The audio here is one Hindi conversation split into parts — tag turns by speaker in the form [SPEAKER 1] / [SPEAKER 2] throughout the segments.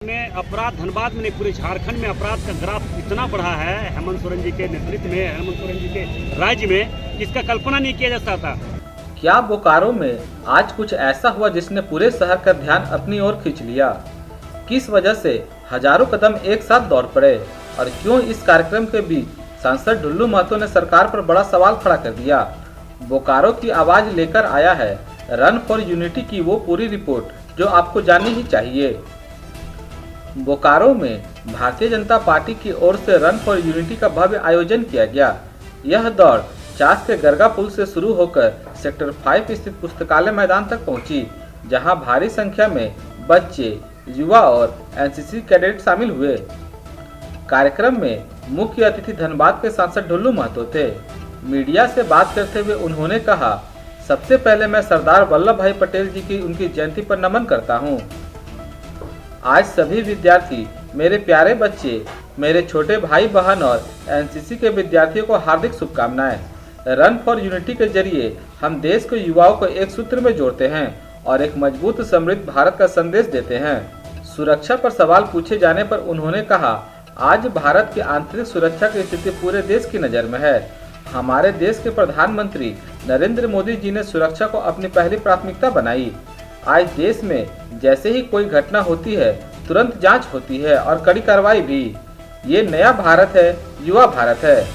[SPEAKER 1] में अपराध धनबाद में नहीं पूरे झारखंड में अपराध का ग्राफ इतना बढ़ा है हेमंत सोरेन जी के नेतृत्व में, हेमंत सोरेन जी के राज्य में, जिसका कल्पना नहीं किया जा सकता।
[SPEAKER 2] क्या बोकारो में आज कुछ ऐसा हुआ जिसने पूरे शहर का ध्यान अपनी ओर खींच लिया? किस वजह से हजारों कदम एक साथ दौड़ पड़े और क्यों इस कार्यक्रम के बीच सांसद ढुल्लू महतो ने सरकार पर बड़ा सवाल खड़ा कर दिया? बोकारो की आवाज लेकर आया है रन फॉर यूनिटी की वो पूरी रिपोर्ट जो आपको जाननी ही चाहिए। बोकारो में भारतीय जनता पार्टी की ओर से रन फॉर यूनिटी का भव्य आयोजन किया गया। यह दौड़ चास के गरगा पुल से शुरू होकर सेक्टर 5 स्थित पुस्तकालय मैदान तक पहुंची, जहां भारी संख्या में बच्चे, युवा और एनसीसी कैडेट शामिल हुए। कार्यक्रम में मुख्य अतिथि धनबाद के सांसद ढुल्लू महतो थे। मीडिया से बात करते हुए उन्होंने कहा, सबसे पहले मैं सरदार वल्लभ भाई पटेल जी की उनकी जयंती पर नमन करता हूं। आज सभी विद्यार्थी, मेरे प्यारे बच्चे, मेरे छोटे भाई बहन और एनसीसी के विद्यार्थियों को हार्दिक शुभकामनाएं। रन फॉर यूनिटी के जरिए हम देश के युवाओं को एक सूत्र में जोड़ते हैं और एक मजबूत समृद्ध भारत का संदेश देते हैं। सुरक्षा पर सवाल पूछे जाने पर उन्होंने कहा, आज भारत की आंतरिक सुरक्षा की स्थिति पूरे देश की नज़र में है। हमारे देश के प्रधानमंत्री नरेंद्र मोदी जी ने सुरक्षा को अपनी पहली प्राथमिकता बनाई। आज देश में जैसे ही कोई घटना होती है तुरंत जांच होती है और कड़ी कार्रवाई भी। ये नया भारत है, युवा भारत है।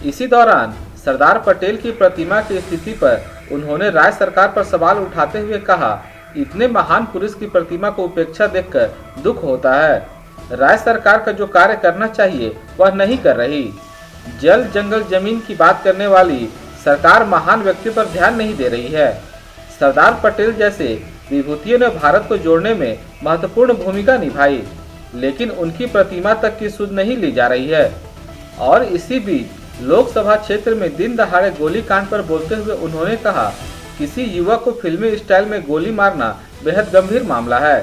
[SPEAKER 2] इसी दौरान सरदार पटेल की प्रतिमा की स्थिति पर उन्होंने राज्य सरकार पर सवाल उठाते हुए कहा, इतने महान पुरुष की प्रतिमा को उपेक्षा देखकर दुख होता है। राज्य सरकार का जो कार्य करना चाहिए वह नहीं कर रही। जल जंगल जमीन की बात करने वाली सरकार महान व्यक्ति पर ध्यान नहीं दे रही है। सरदार पटेल जैसे विभूतियों ने भारत को जोड़ने में महत्वपूर्ण भूमिका निभाई, लेकिन उनकी प्रतिमा तक की सुध नहीं ली जा रही है। और इसी बीच लोकसभा क्षेत्र में दिन दहाड़े गोली कांड पर बोलते हुए उन्होंने कहा, किसी युवक को फिल्मी स्टाइल में गोली मारना बेहद गंभीर मामला है।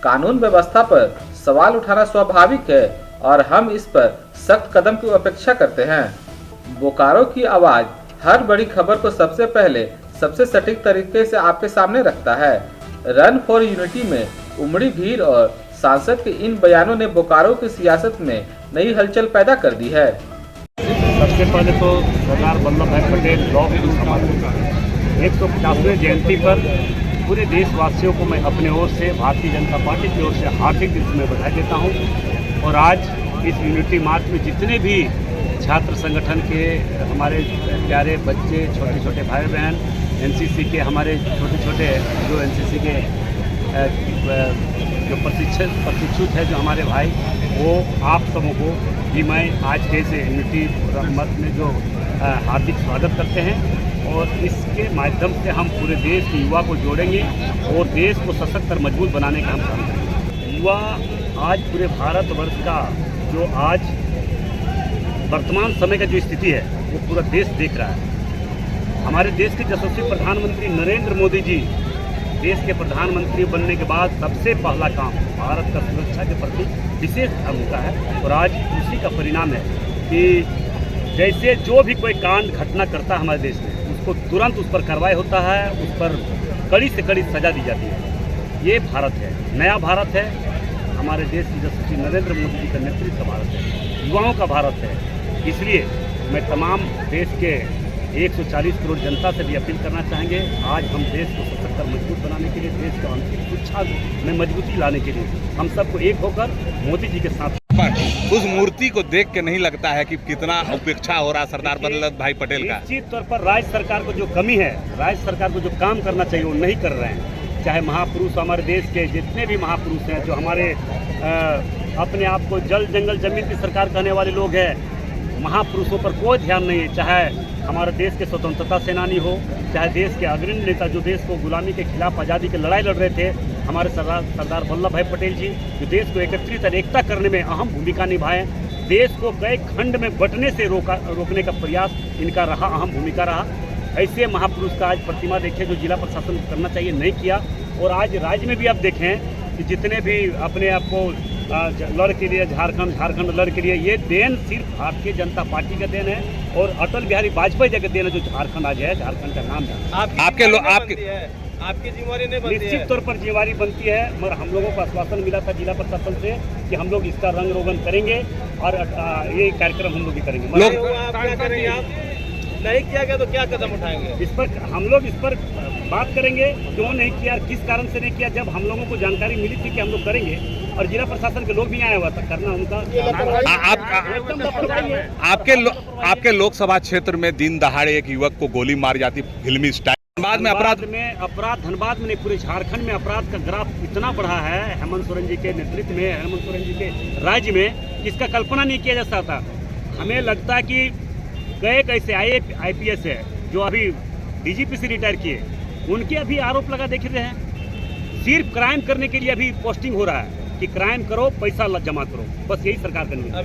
[SPEAKER 2] कानून व्यवस्था पर सवाल उठाना स्वाभाविक है और हम इस पर सख्त कदम की अपेक्षा करते हैं। बोकारो की आवाज हर बड़ी खबर को सबसे पहले सबसे सटीक तरीके से आपके सामने रखता है। रन फॉर यूनिटी में उमड़ी भीड़ और सांसद के इन बयानों ने बोकारो की सियासत में नई हलचल पैदा कर दी है।
[SPEAKER 1] सबसे पहले तो सरदार वल्लभ भाई पटेल लौह पुरुष समाज 150वें जयंती पर पूरे देशवासियों को मैं अपने ओर से भारतीय जनता पार्टी की ओर से हार्दिक दिल से बधाई देता हूं। और आज इस यूनिटी मार्च में जितने भी छात्र संगठन के हमारे प्यारे बच्चे, छोटे छोटे भाई बहन, एनसीसी के हमारे छोटे छोटे जो एनसीसी के जो प्रशिक्षुत है जो हमारे भाई, वो आप सबों को भी मैं आज के इस यूनिटी मत में जो हार्दिक स्वागत करते हैं। और इसके माध्यम से हम पूरे देश के युवा को जोड़ेंगे और देश को सशक्त और मजबूत बनाने का हम काम करेंगे। युवा आज पूरे भारतवर्ष का जो आज वर्तमान समय का जो स्थिति है वो पूरा देश देख रहा है। हमारे देश के यशस्वी प्रधानमंत्री नरेंद्र मोदी जी देश के प्रधानमंत्री बनने के बाद सबसे पहला काम भारत का सुरक्षा के प्रति विशेष ध्यान देता है। और आज उसी का परिणाम है कि जैसे जो भी कोई कांड घटना करता है हमारे देश में, उसको तुरंत उस पर कार्रवाई होता है, उस पर कड़ी से कड़ी सजा दी जाती है। ये भारत है, नया भारत है, हमारे देश की यशस्वी नरेंद्र मोदी जी का नेतृत्व का भारत है, युवाओं का भारत है। इसलिए मैं तमाम देश के 140 करोड़ जनता से भी अपील करना चाहेंगे, आज हम देश को सशक्त और मजबूत बनाने के लिए, देश को आंतरिक सुरक्षा में मजबूती लाने के लिए हम सबको एक होकर मोदी जी के साथ।
[SPEAKER 3] उस मूर्ति को देख के नहीं लगता है कि कितना उपेक्षा हो रहा सरदार वल्लभ भाई पटेल का?
[SPEAKER 1] निश्चित तौर पर राज्य सरकार को जो कमी है, राज्य सरकार को जो काम करना चाहिए वो नहीं कर रहे हैं। चाहे महापुरुष हमारे देश के जितने भी महापुरुष हैं, जो हमारे अपने आप को जल जंगल जमीन की सरकार कहने वाले लोग हैं, महापुरुषों पर कोई ध्यान नहीं है। चाहे हमारे देश के स्वतंत्रता सेनानी हो, चाहे देश के अग्रणी नेता जो देश को गुलामी के खिलाफ आज़ादी की लड़ाई लड़ रहे थे, हमारे सरदार वल्लभ भाई पटेल जी, जो देश को एकत्रित और एकता करने में अहम भूमिका निभाए, देश को कई खंड में बंटने से रोकने का प्रयास इनका रहा, अहम भूमिका रहा। ऐसे महापुरुष का आज प्रतिमा देखें जो जिला प्रशासन को करना चाहिए, नहीं किया। और आज राज्य में भी आप देखें कि जितने भी अपने आप को लड़ के लिए झारखंड लड़ के लिए, ये देन सिर्फ भारतीय जनता पार्टी का देन है और अटल बिहारी वाजपेयी जी का देन है जो झारखंड आज है, झारखंड का नाम है।
[SPEAKER 4] आपकी जिम्मेवारी नहीं बनती है।
[SPEAKER 1] निश्चित तौर पर जिम्मेवारी बनती है, मगर हम लोगों को आश्वासन मिला था जिला प्रशासन से कि हम लोग इसका रंग रोगन करेंगे और ये कार्यक्रम हम लोग भी करेंगे।
[SPEAKER 3] लोग-
[SPEAKER 4] नहीं हुआ, आप क्या करेंगे? आप नहीं किया गया तो क्या कदम उठाएंगे?
[SPEAKER 1] इस पर हम लोग इस पर बात करेंगे, क्यों नहीं किया, किस कारण से नहीं किया। जब हम लोगों को जानकारी मिली थी कि हम लोग करेंगे और जिला प्रशासन के लोग भी आए हुआ था करना उनका एकदम लापरवाही है।
[SPEAKER 3] आपके लोकसभा क्षेत्र में दिन दहाड़े एक युवक को गोली मार जाती फिल्मी स्टाइल। बाद में अपराध
[SPEAKER 1] धनबाद में नहीं, पूरे झारखंड में अपराध का ग्राफ इतना बढ़ा है हेमंत सोरेन जी के नेतृत्व में, हेमंत सोरेन जी के राज्य में, इसका कल्पना नहीं किया जा सकता। हमें लगता है कि कई ऐसे IPS है जो अभी DGP से रिटायर किए, उनके अभी आरोप लगा देख रहे हैं। सिर्फ क्राइम करने के लिए अभी पोस्टिंग हो रहा है कि क्राइम करो, पैसा जमा करो, बस यही सरकार का नियम है।